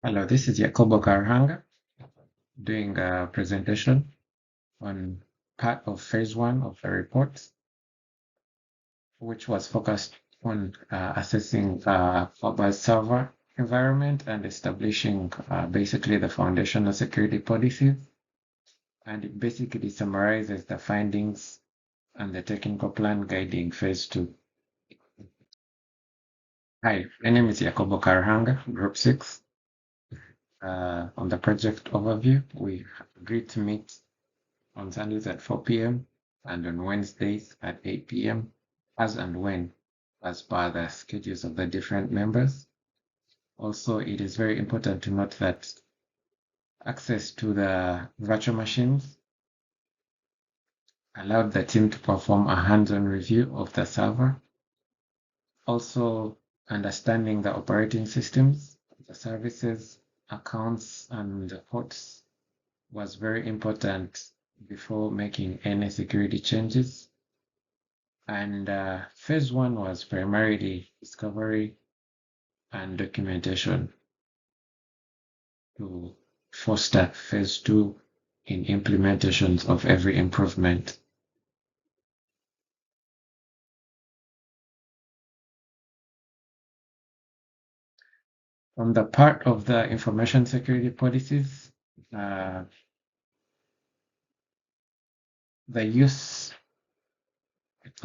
Hello, this is Jacobo Karhanga doing a presentation on part of phase one of the report, which was focused on assessing mobile server environment and establishing basically the foundational security policies. And it basically summarizes the findings and the technical plan guiding phase two. Hi, my name is Jacobo Karhanga, Group 6. On the project overview, we agreed to meet on Sundays at 4 p.m. and on Wednesdays at 8 p.m. as and when, as per the schedules of the different members. Also, it is very important to note that access to the virtual machines allowed the team to perform a hands-on review of the server. Also, understanding the operating systems, the services, accounts, and ports was very important before making any security changes. And phase one was primarily discovery and documentation to foster phase two in implementations of every improvement. On the part of the information security policies, the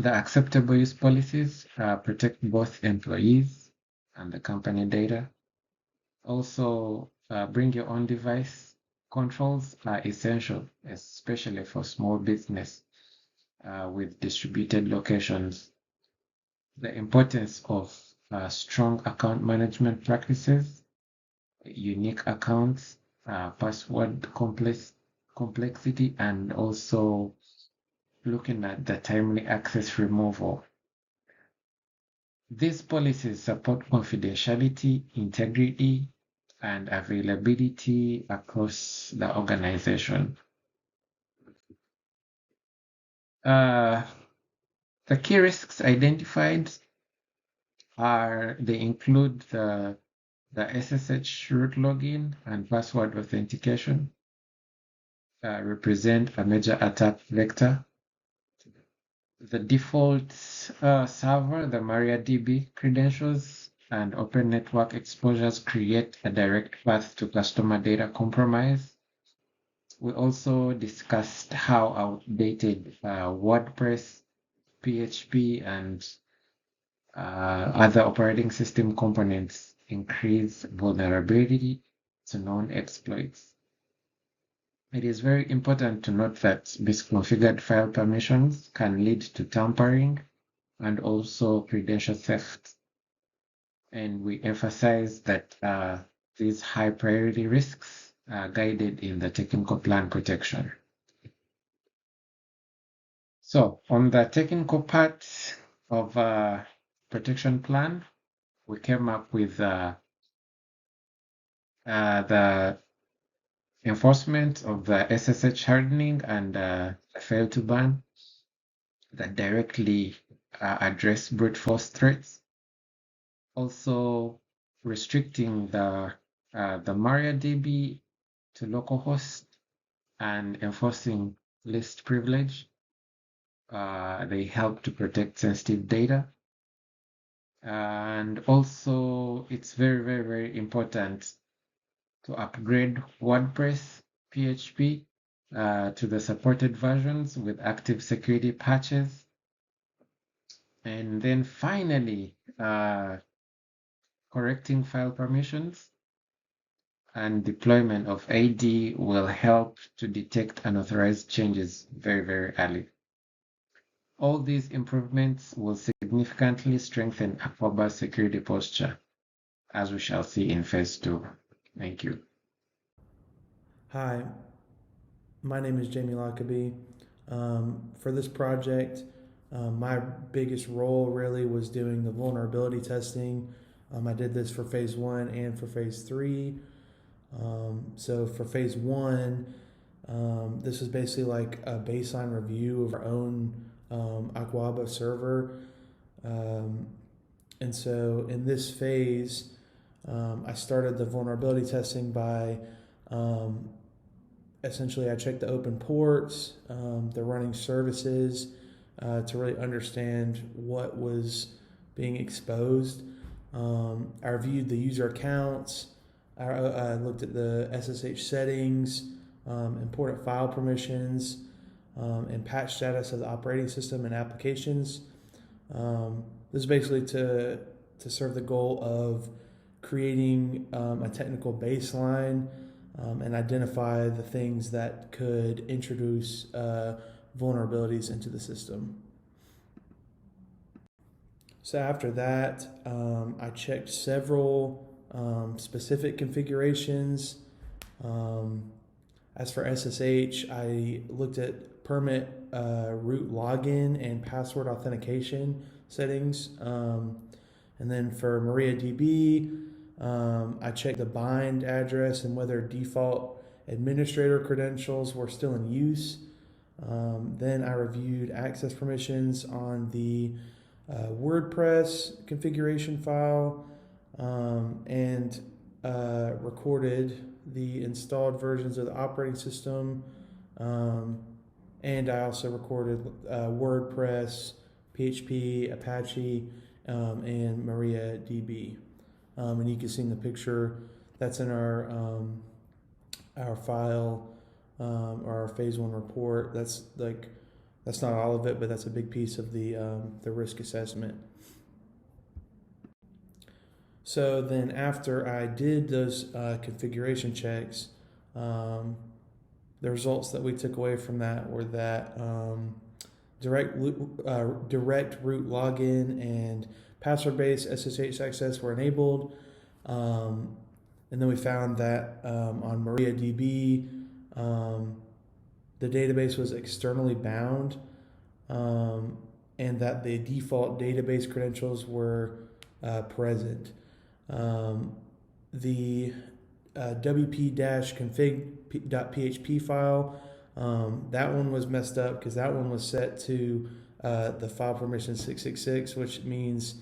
acceptable use policies protect both employees and the company data. Also, bring your own device controls are essential, especially for small business with distributed locations. The importance of strong account management practices, unique accounts, password complexity, and also looking at the timely access removal. These policies support confidentiality, integrity, and availability across the organization. The key risks identified they include the SSH root login and password authentication represent a major attack vector. The default server, the MariaDB credentials and open network exposures create a direct path to customer data compromise. We also discussed how outdated WordPress, PHP, and other operating system components increase vulnerability to known exploits. It is very important to note that misconfigured file permissions can lead to tampering and also credential theft. And we emphasize that these high priority risks are guided in the technical plan protection. So on the technical part of protection plan, we came up with the enforcement of the SSH hardening and fail to ban that directly address brute force threats. Also restricting the MariaDB to localhost and enforcing least privilege. They help to protect sensitive data. And also it's very, very, very important to upgrade WordPress, PHP to the supported versions with active security patches. And then finally, correcting file permissions and deployment of AD will help to detect unauthorized changes very, very early. All these improvements will significantly strengthen Akwaba's security posture, as we shall see in phase two. Thank you. Hi, my name is Jamie Lockaby. For this project, my biggest role really was doing the vulnerability testing. I did this for phase one and for phase three. So for phase one, this is basically like a baseline review of our own Aquaba server. And so in this phase, I started the vulnerability testing by um, essentially I checked the open ports, the running services to really understand what was being exposed. I reviewed the user accounts. I looked at the SSH settings, important file permissions, and patch status of the operating system and applications. This is basically to serve the goal of creating a technical baseline and identify the things that could introduce vulnerabilities into the system. So after that, I checked several specific configurations. Um, as for SSH, I looked at permit root login and password authentication settings. And then for MariaDB, I checked the bind address and whether default administrator credentials were still in use. Then I reviewed access permissions on the WordPress configuration file and recorded the installed versions of the operating system. And I also recorded WordPress, PHP, Apache, and MariaDB. And you can see in the picture that's in our file or our phase one report. That's not all of it, but that's a big piece of the risk assessment. So then after I did those configuration checks, the results that we took away from that were that direct root login and password-based SSH access were enabled. And then we found that on MariaDB, the database was externally bound, and that the default database credentials were present. The wp-config.php file, that one was messed up because that one was set to the file permission 666, which means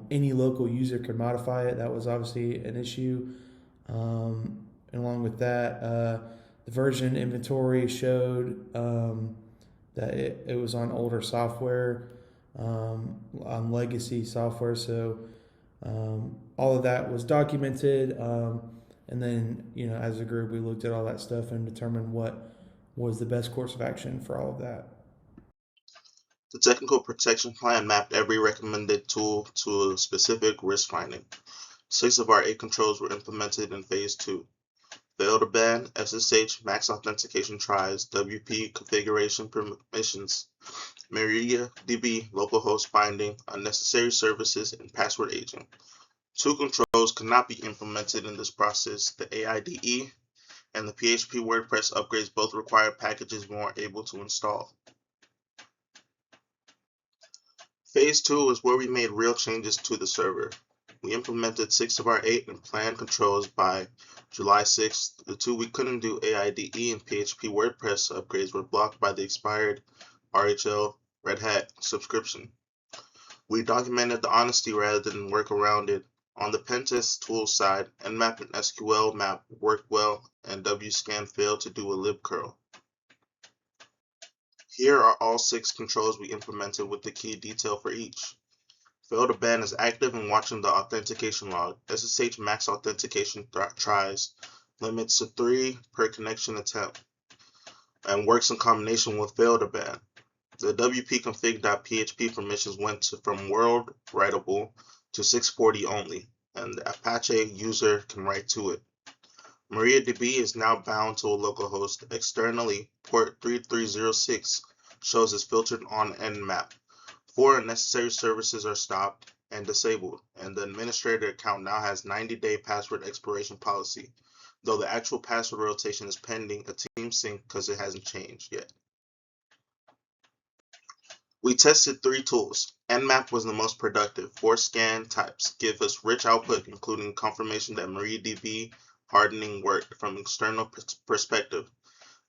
any local user could modify it. That was obviously an issue. And along with that, the version inventory showed that it was on older software, on legacy software. So all of that was documented. And then, as a group, we looked at all that stuff and determined what was the best course of action for all of that. The technical protection plan mapped every recommended tool to a specific risk finding. 6 of our 8 controls were implemented in Phase 2. Fail to ban, SSH, max authentication tries, WP configuration permissions, MariaDB localhost binding, unnecessary services, and password aging. 2 controls could not be implemented in this process. The AIDE and the PHP WordPress upgrades both required packages we weren't able to install. Phase 2 is where we made real changes to the server. We implemented 6 of our 8 and planned controls by July 6th. The 2 we couldn't do, AIDE and PHP WordPress upgrades, were blocked by the expired RHL Red Hat subscription. We documented the honesty rather than work around it. On the pentest tools side, Nmap and SQL map worked well, and wscan failed to do a libcurl. Here are all 6 controls we implemented with the key detail for each. Fail to ban is active and watching the authentication log. SSH max authentication tries, limits to 3 per connection attempt, and works in combination with fail to ban. The wp-config.php permissions went from world writable to 640 only, and the Apache user can write to it. MariaDB is now bound to a localhost. Externally, port 3306 shows is filtered on Nmap. 4 unnecessary services are stopped and disabled, and the administrator account now has 90-day password expiration policy, though the actual password rotation is pending a team sync because it hasn't changed yet. We tested 3 tools. Nmap was the most productive. 4 scan types give us rich output, including confirmation that MariaDB hardening worked from external perspective.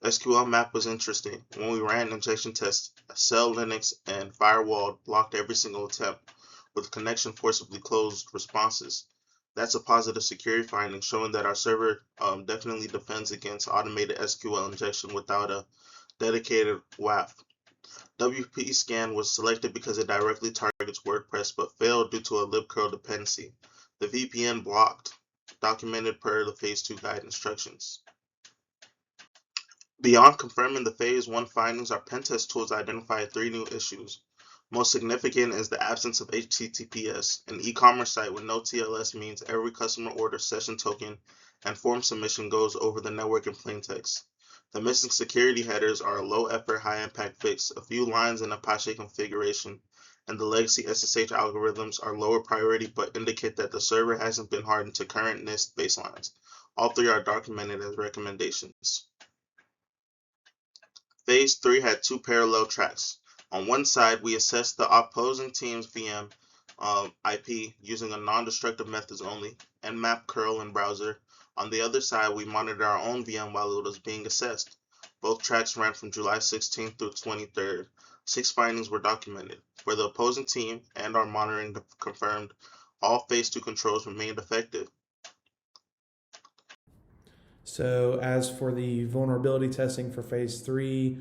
SQL map was interesting. When we ran injection tests, Cell Linux and Firewall blocked every single attempt, with connection forcibly closed responses. That's a positive security finding, showing that our server definitely defends against automated SQL injection without a dedicated WAF. WP scan was selected because it directly targets WordPress but failed due to a libcurl dependency. The VPN blocked, documented per the Phase 2 guide instructions. Beyond confirming the Phase 1 findings, our pentest tools identified 3 new issues. Most significant is the absence of HTTPS. An e-commerce site with no TLS means every customer order session token and form submission goes over the network in plain text. The missing security headers are a low-effort, high-impact fix, a few lines in Apache configuration, and the legacy SSH algorithms are lower priority but indicate that the server hasn't been hardened to current NIST baselines. All 3 are documented as recommendations. Phase 3 had 2 parallel tracks. On one side, we assessed the opposing team's VM IP using a non-destructive methods only and map curl in browser. On the other side, we monitored our own VM while it was being assessed. Both tracks ran from July 16th through 23rd. 6 findings were documented, where the opposing team and our monitoring confirmed all Phase 2 controls remained effective. So as for the vulnerability testing for Phase 3,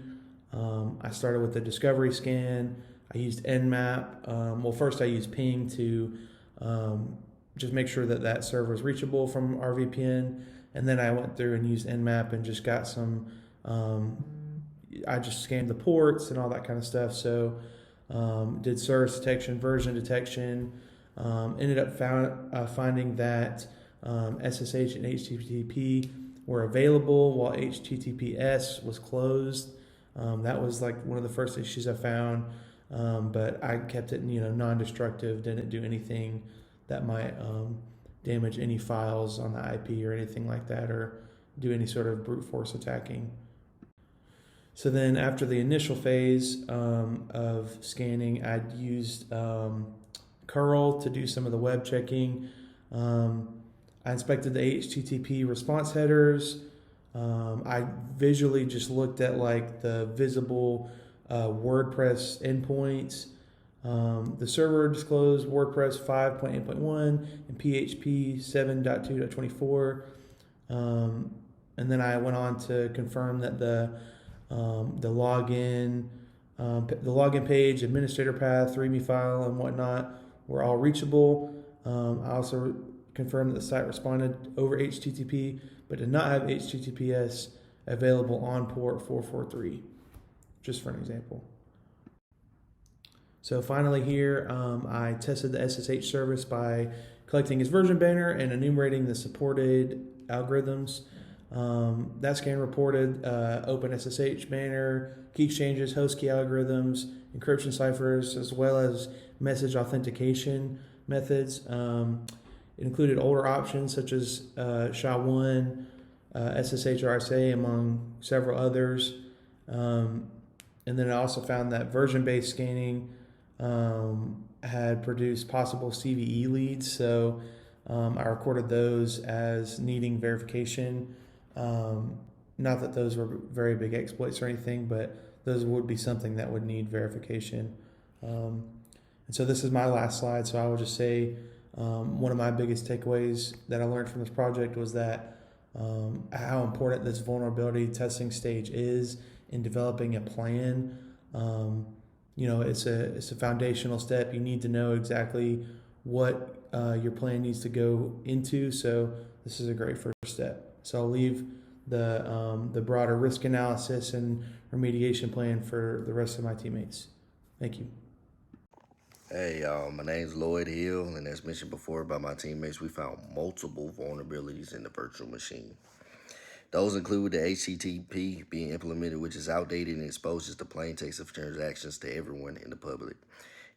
I started with the discovery scan. I used Nmap. First I used ping to just make sure that that server is reachable from our VPN. And then I went through and used Nmap and just got some, I just scanned the ports and all that kind of stuff. So did service detection, version detection, ended up finding that SSH and HTTP were available while HTTPS was closed. That was like one of the first issues I found, but I kept it, non-destructive. Didn't do anything that might damage any files on the IP or anything like that, or do any sort of brute force attacking. So then, after the initial phase of scanning, I'd used curl to do some of the web checking. I inspected the HTTP response headers. I visually just looked at like the visible WordPress endpoints. The server disclosed WordPress 5.8.1 and PHP 7.2.24. And then I went on to confirm that the login page, administrator path, README file, and whatnot were all reachable. I also confirmed that the site responded over HTTP, but did not have HTTPS available on port 443, just for an example. So finally here, I tested the SSH service by collecting its version banner and enumerating the supported algorithms. That scan reported OpenSSH banner, key exchanges, host key algorithms, encryption ciphers, as well as message authentication methods. It included older options such as SHA-1, SSH RSA, among several others. And then I also found that version-based scanning had produced possible CVE leads, so I recorded those as needing verification. Not that those were very big exploits or anything, but those would be something that would need verification. And so this is my last slide, so I will just say one of my biggest takeaways that I learned from this project was that how important this vulnerability testing stage is in developing a plan. It's a foundational step. You need to know exactly what your plan needs to go into. So this is a great first step. So I'll leave the broader risk analysis and remediation plan for the rest of my teammates. Thank you. Hey y'all, my name's Lloyd Hill, and as mentioned before by my teammates, we found multiple vulnerabilities in the virtual machine. Those include the HTTP being implemented, which is outdated and exposes the plain text of transactions to everyone in the public.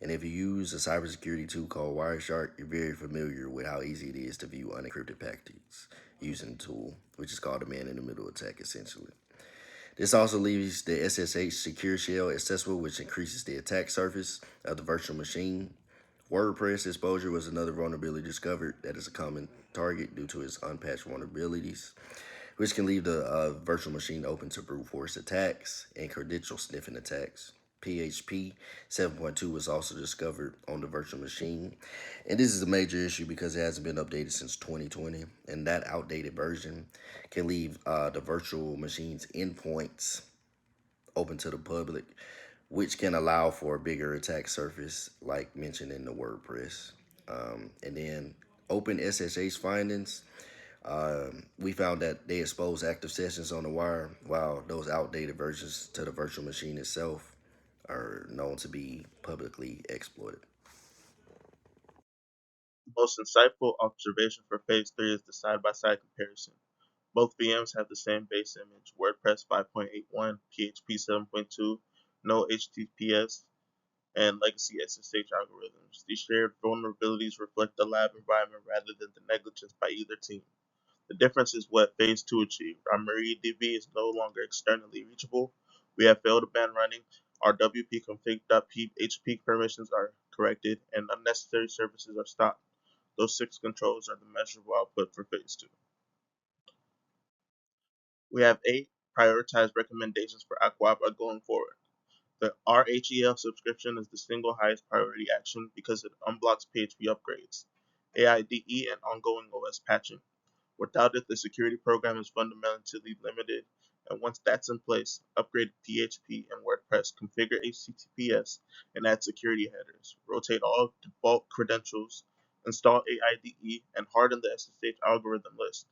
And if you use a cybersecurity tool called Wireshark, you're very familiar with how easy it is to view unencrypted packets using the tool, which is called a man-in-the-middle attack, essentially. This also leaves the SSH secure shell accessible, which increases the attack surface of the virtual machine. WordPress exposure was another vulnerability discovered that is a common target due to its unpatched vulnerabilities, which can leave the virtual machine open to brute force attacks and credential sniffing attacks. PHP 7.2 was also discovered on the virtual machine. And this is a major issue because it hasn't been updated since 2020. And that outdated version can leave the virtual machine's endpoints open to the public, which can allow for a bigger attack surface, like mentioned in the WordPress. And then open SSH findings, we found that they expose active sessions on the wire, while those outdated versions to the virtual machine itself are known to be publicly exploited. The most insightful observation for Phase 3 is the side-by-side comparison. Both VMs have the same base image, WordPress 5.81, PHP 7.2, no HTTPS, and legacy SSH algorithms. These shared vulnerabilities reflect the lab environment rather than the negligence by either team. The difference is what Phase 2 achieved. Our MariaDB is no longer externally reachable. We have fail-to-ban running. Our wp-config.php permissions are corrected, and unnecessary services are stopped. Those 6 controls are the measurable output for Phase 2. We have 8 prioritized recommendations for Aquaba going forward. The RHEL subscription is the single highest priority action because it unblocks PHP upgrades, AIDE, and ongoing OS patching. Without it, the security program is fundamentally limited, and once that's in place, upgrade PHP and WordPress, configure HTTPS, and add security headers, rotate all default credentials, install AIDE, and harden the SSH algorithm list,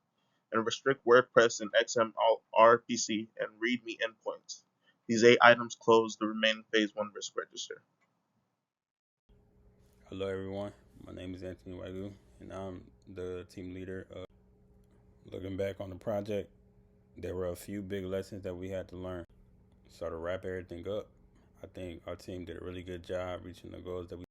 and restrict WordPress and XMRPC and README endpoints. These 8 items close the remaining Phase 1 risk register. Hello, everyone. My name is Anthony Wagu, and I'm the team leader. Looking back on the project, there were a few big lessons that we had to learn. So to wrap everything up, I think our team did a really good job reaching the goals that we